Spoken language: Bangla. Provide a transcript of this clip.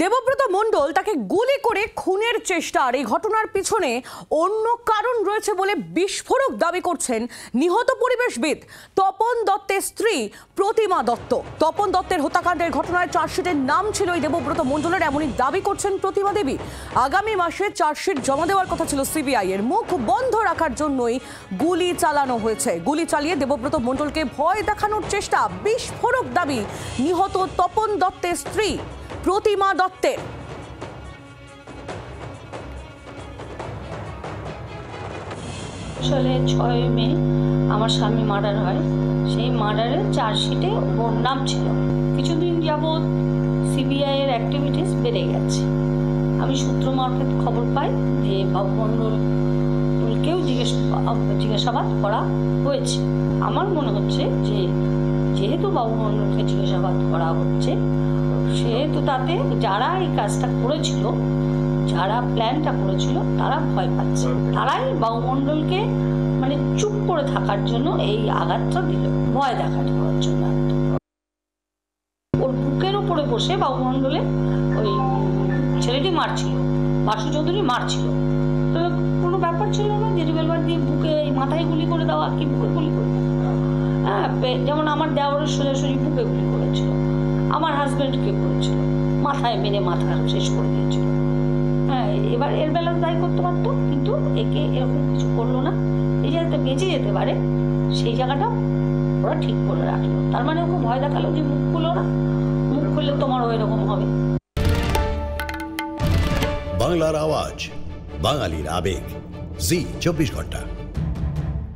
দেবব্রত মণ্ডল তাকে গুলি করে খুনের চেষ্টার এই ঘটনার পিছনে অন্য কারণ রয়েছে বলে বিস্ফোরক দাবি করছেন নিহত পরিবেশবিদ তপন দত্তের স্ত্রী প্রতিমা দত্ত। তপন দত্তের হত্যাকাণ্ডের ঘটনায় চার্জশিটের নাম ছিল এই দেবব্রত মণ্ডলের, এমনই দাবি করছেন প্রতিমা দেবী। আগামী মাসে চার্জশিট জমা দেওয়ার কথা ছিল সিবিআই এর, মুখ বন্ধ রাখার জন্যই গুলি চালানো হয়েছে। গুলি চালিয়ে দেবব্রত মণ্ডলকে ভয় দেখানোর চেষ্টা, বিস্ফোরক দাবি নিহত তপন দত্তের স্ত্রী প্রতিমা দত্তের। সালে 6 মে আমার স্বামী মার্ডার হয়। সেই মার্ডারের চার্জশিটে ওর নাম ছিল। কিছুদিন যাবৎ সিবিআই এর অ্যাক্টিভিটিস বেড়ে গেছে। আমি সূত্র মারফত খবর পাই যে বাবু মণ্ডলকেও জিজ্ঞাসাবাদ করা হয়েছে। আমার মনে হচ্ছে যে যেহেতু বাবু মণ্ডলকে জিজ্ঞাসাবাদ করা হচ্ছে, সেহেতু তাতে যারা এই কাজটা করেছিল, যারা প্ল্যানটা করেছিল, তারা ভয় পাচ্ছে। তারাই বাবু মণ্ডলকে মানে চুপ করে থাকার জন্য এই আঘাতটা দিল, ভয় দেখানোর জন্য। ওর বুকের উপরে বসে বাবু মণ্ডলে ওই ছেলেটি মারছিল, বাসু চৌধুরী মারছিল। তো কোনো ব্যাপার ছিল না যে রিভলভার দিয়ে বুকে মাথায় গুলি করে দেওয়া কি বুকে গুলি করে দেওয়া। হ্যাঁ, যেমন আমার দেওয়ারের সোজাসুজি বুকে গুলি করেছিল, আমার হাজব্যান্ডকে করেছিল, মাথায় মেরে মাথা শেষ করে দিয়েছিল। হ্যাঁ, এবার এর বেলা দায়ী করতে পারতো, কিন্তু একে এরকম কিছু করলো না। এই যাতে বেঁচে যেতে পারে সেই জায়গাটা ওরা ঠিক করে রাখলো। তার মানে ওকে ভয় দেখালো যে মুখ খুলো না, মুখ খুললে তোমারও এরকম হবে। বাংলার আওয়াজ, বাঙালির আবেগ, জি 24 ঘন্টা।